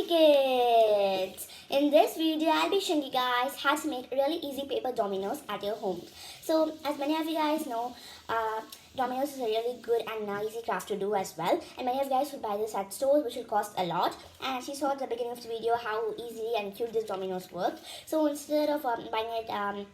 Hi kids! In this video I'll be showing you guys how to make really easy paper dominoes at your home. So as many of you guys know, dominoes is a really good and easy craft to do as well, and many of you guys would buy this at stores, which will cost a lot. And as you saw at the beginning of the video how easily and cute this dominoes work. So instead of buying it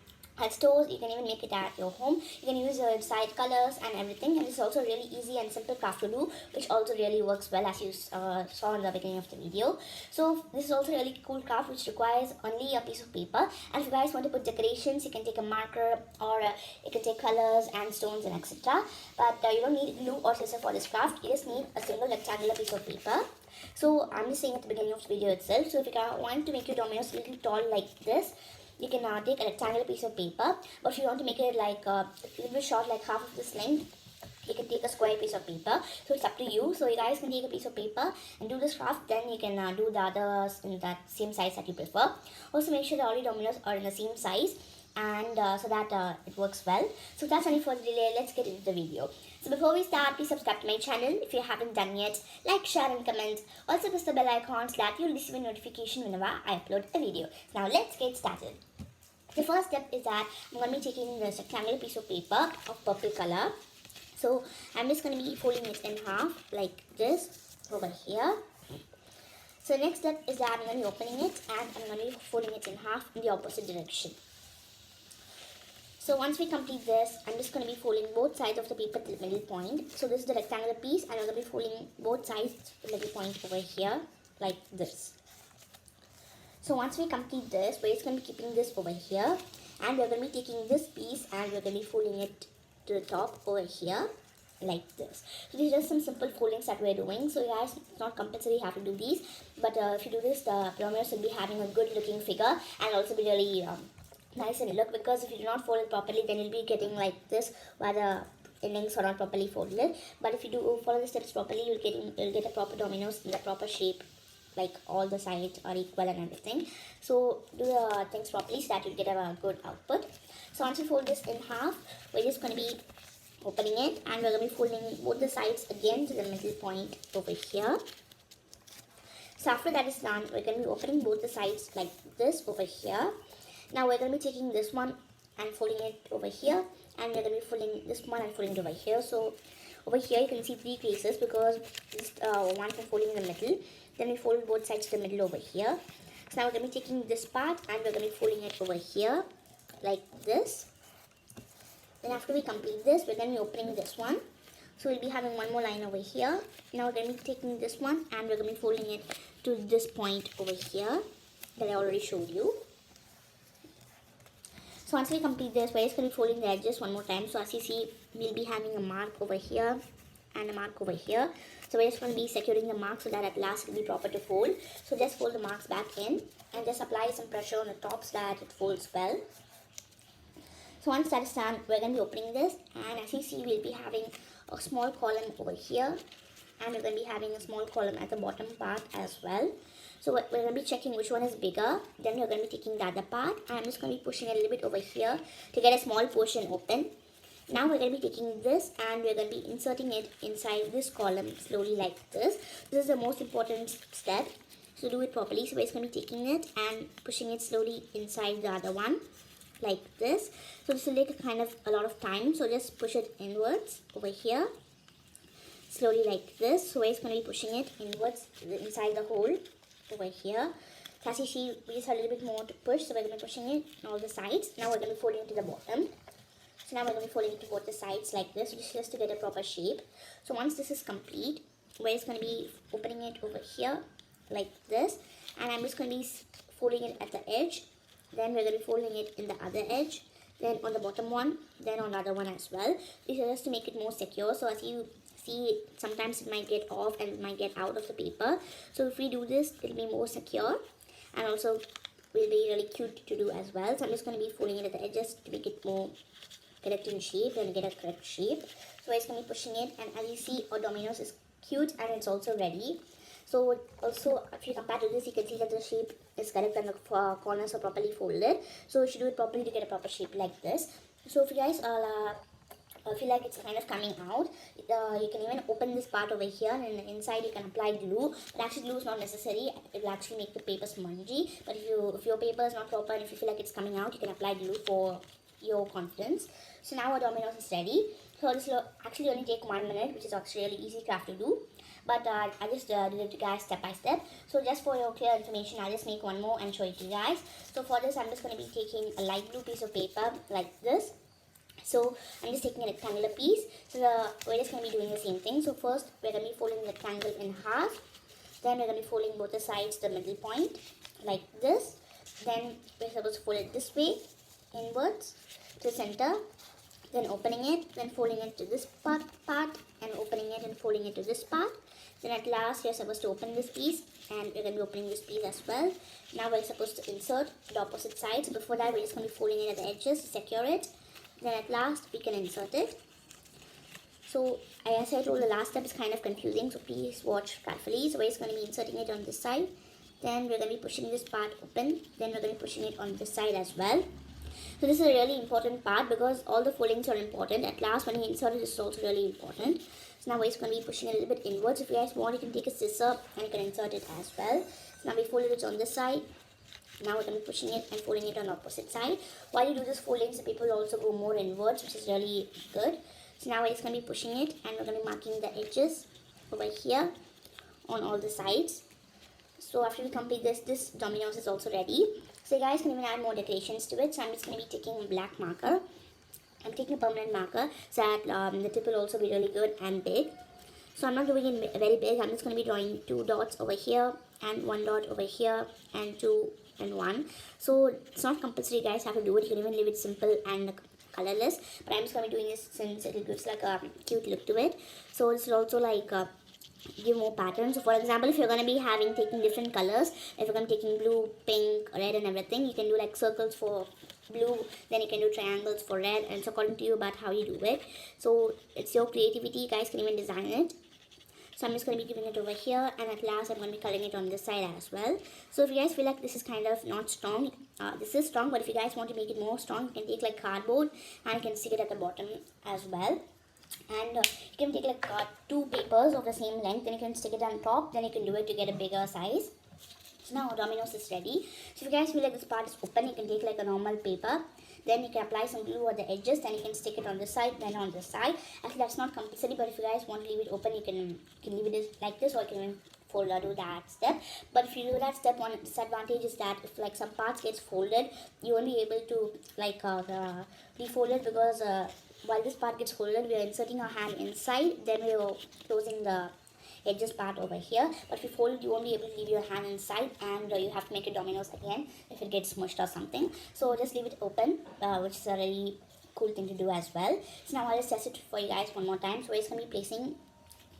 at stores, you can even make it at your home. You can use your side colors and everything, and it's also really easy and simple craft to do, which also really works well, as you saw in the beginning of the video. So this is also a really cool craft which requires only a piece of paper, and if you guys want to put decorations, you can take a marker, or you can take colors and stones and etc. But you don't need glue or scissors for this craft. You just need a single rectangular piece of paper. So I'm just saying at the beginning of the video itself, so if you want to make your dominoes a little tall like this, you can take a rectangular piece of paper. But if you want to make it like a little bit short, like half of this length, you can take a square piece of paper. So it's up to you. So you guys can take a piece of paper and do this craft. Then you can do the others in that same size that you prefer. Also make sure that all your dominoes are in the same size, and so that it works well. So that's only for the delay. Let's get into the video. So before we start, please subscribe to my channel if you haven't done yet. Like, share and comment. Also press the bell icon so that you'll receive a notification whenever I upload a video. Now let's get started. The first step is that I'm going to be taking this rectangular piece of paper of purple color. So I'm just going to be folding it in half like this over here. So the next step is that I'm going to be opening it, and I'm going to be folding it in half in the opposite direction. So once we complete this, I'm just going to be folding both sides of the paper to the middle point. So this is the rectangular piece, and I'm going to be folding both sides to the middle point over here like this. So once we complete this, we're just going to be keeping this over here, and we're going to be taking this piece and we're going to be folding it to the top over here like this. So these are just some simple foldings that we're doing. So guys, it's not compulsory you have to do these, but if you do this, the dominoes will be having a good looking figure and also be really nice in look, because if you do not fold it properly, then you'll be getting like this where the endings are not properly folded. But if you do follow the steps properly, you'll get a proper dominoes in the proper shape, like all the sides are equal and everything. So do the things properly so that you get a good output. So once you fold this in half, we're just going to be opening it, and we're going to be folding both the sides again to the middle point over here. So after that is done, we're going to be opening both the sides like this over here. Now we're going to be taking this one and folding it over here, and we're going to be folding this one and folding it over here. So over here you can see three places, because this one for folding in the middle. Then we fold both sides to the middle over here. So now we're going to be taking this part and we're going to be folding it over here like this. Then after we complete this, we're going to be opening this one. So we'll be having one more line over here. Now we're going to be taking this one and we're going to be folding it to this point over here that I already showed you. So once we complete this, we're just going to be folding the edges one more time. So as you see, we'll be having a mark over here and a mark over here. So we're just going to be securing the mark so that at last it will be proper to fold. So just fold the marks back in and just apply some pressure on the top so that it folds well. So once that is done, we're going to be opening this, and as you see, we'll be having a small column over here, and we're going to be having a small column at the bottom part as well. So we're going to be checking which one is bigger. Then we're going to be taking the other part, and I'm just going to be pushing it a little bit over here to get a small portion open. Now we're going to be taking this and we're going to be inserting it inside this column slowly like this. This is the most important step, so do it properly. So we're just going to be taking it and pushing it slowly inside the other one like this. So this will take a lot of time, so just push it inwards over here slowly like this. So we're just going to be pushing it inwards inside the hole over here. So as you see, we just have a little bit more to push, so we're going to be pushing it on all the sides. Now we're going to be folding it to the bottom. So now we're going to be folding it to both the sides like this, just to get a proper shape. So once this is complete, we're just going to be opening it over here like this, and I'm just going to be folding it at the edge. Then we're going to be folding it in the other edge, then on the bottom one, then on the other one as well. This is just to make it more secure. So as you see, sometimes it might get off and it might get out of the paper. So if we do this, it'll be more secure, and also will be really cute to do as well. So I'm just going to be folding it at the edges to make it more correct in shape and get a correct shape. So we're just going to be pushing it, and as you see, our dominoes is cute and it's also ready. So also, if you compare to this, you can see that the shape is correct and the corners are properly folded. So you should do it properly to get a proper shape like this. So if you guys feel like it's kind of coming out, you can even open this part over here, and inside you can apply glue. But actually glue is not necessary, it will actually make the paper spongy. But if your paper is not proper and if you feel like it's coming out, you can apply glue for your confidence. So now our dominoes is ready. So this will actually only take 1 minute, which is actually really easy craft to do. But I just did it to you guys step by step. So just for your clear information, I'll just make one more and show it to you guys. So for this, I'm just going to be taking a light blue piece of paper like this. So I'm just taking a rectangular piece. So we're just going to be doing the same thing. So first, we're going to be folding the rectangle in half. Then we're going to be folding both the sides to the middle point like this. Then we're supposed to fold it this way, inwards to the center. Then opening it, then folding it to this part, and opening it and folding it to this part. Then at last, you're supposed to open this piece, and we're going to be opening this piece as well. Now we're supposed to insert the opposite side. So before that, we're just going to be folding it at the edges to secure it. Then at last, we can insert it. So as I told, the last step is kind of confusing, so please watch carefully. So we're just going to be inserting it on this side. Then we're going to be pushing this part open. Then we're going to be pushing it on this side as well. So this is a really important part because all the foldings are important. At last, when you insert it, this is also really important. So now we're just going to be pushing it a little bit inwards. If you guys want, you can take a scissor and you can insert it as well. So now we folded it on this side. Now we're going to be pushing it and folding it on the opposite side. While you do this folding, the paper will also go more inwards, which is really good. So now we're just going to be pushing it, and we're going to be marking the edges over here on all the sides. So after we complete this dominoes is also ready. So you guys can even add more decorations to it. So I'm just going to be taking a black marker. I'm taking a permanent marker so that the tip will also be really good and big. So I'm not doing it very big. I'm just going to be drawing 2 dots over here and 1 dot over here and 2 and 1. So it's not compulsory, you guys have to do it. You can even leave it simple and colorless. But I'm just going to be doing this since it gives like a cute look to it. So this will also like give more patterns. So for example, if you're going to be taking different colors, if you're going to be taking blue, pink, red and everything, you can do like circles for blue, then you can do triangles for red, and it's according to you about how you do it. So it's your creativity, you guys can even design it. So I'm just going to be giving it over here, and at last I'm going to be coloring it on this side as well. So if you guys feel like this is kind of not strong, this is strong, but if you guys want to make it more strong, you can take like cardboard and you can stick it at the bottom as well. And you can take like 2 papers of the same length, then you can stick it on top, then you can do it to get a bigger size. So now dominoes is ready. So if you guys feel like this part is open, you can take like a normal paper. Then you can apply some glue at the edges, then you can stick it on this side, then on this side. Actually, that's not compulsory, but if you guys want to leave it open, you can leave it like this, or you can even do that step. But if you do that step, one disadvantage is that if like some parts gets folded, you won't be able to like refold it, because while this part gets folded, we are inserting our hand inside, then we are closing the edges part over here. But if you fold it, you won't be able to leave your hand inside, and you have to make your dominoes again if it gets smushed or something. So just leave it open, which is a really cool thing to do as well. So now I'll just test it for you guys one more time. So we're just going to be placing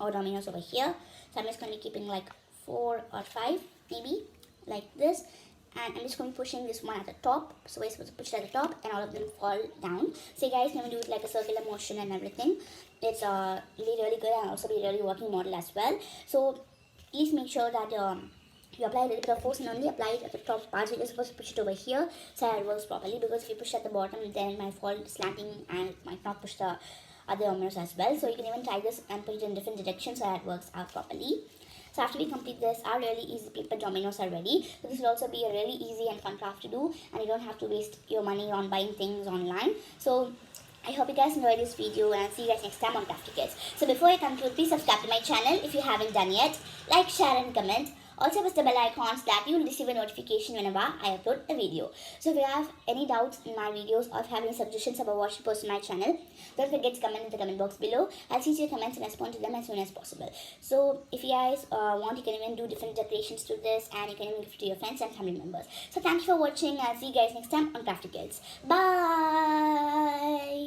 our dominoes over here. So I'm just going to be keeping like 4 or 5 maybe like this, and I'm just going to be pushing this one at the top. So we're supposed to push it at the top and all of them fall down. So you guys can do it like a circular motion and everything. It's really good, and also be a really working model as well. So please make sure that you apply a little bit of force and only apply it at the top part. So you're supposed to push it over here so that it works properly, because if you push at the bottom, then it might fall slanting and it might not push the other dominoes as well. So you can even try this and put it in different directions so that it works out properly. So after we complete this, our really easy paper dominoes are ready. So this will also be a really easy and fun craft to do, and you don't have to waste your money on buying things online. So I hope you guys enjoyed this video, and I'll see you guys next time on Crafty Kids. So before I conclude, please subscribe to my channel if you haven't done yet. Like, share and comment. Also press the bell icon so that you will receive a notification whenever I upload a video. So if you have any doubts in my videos, or if you have any suggestions about what should post on my channel, don't forget to comment in the comment box below. I'll see your comments and respond to them as soon as possible. So if you guys want, you can even do different decorations to this, and you can even give it to your friends and family members. So thank you for watching. I'll see you guys next time on Crafty Kids. Bye!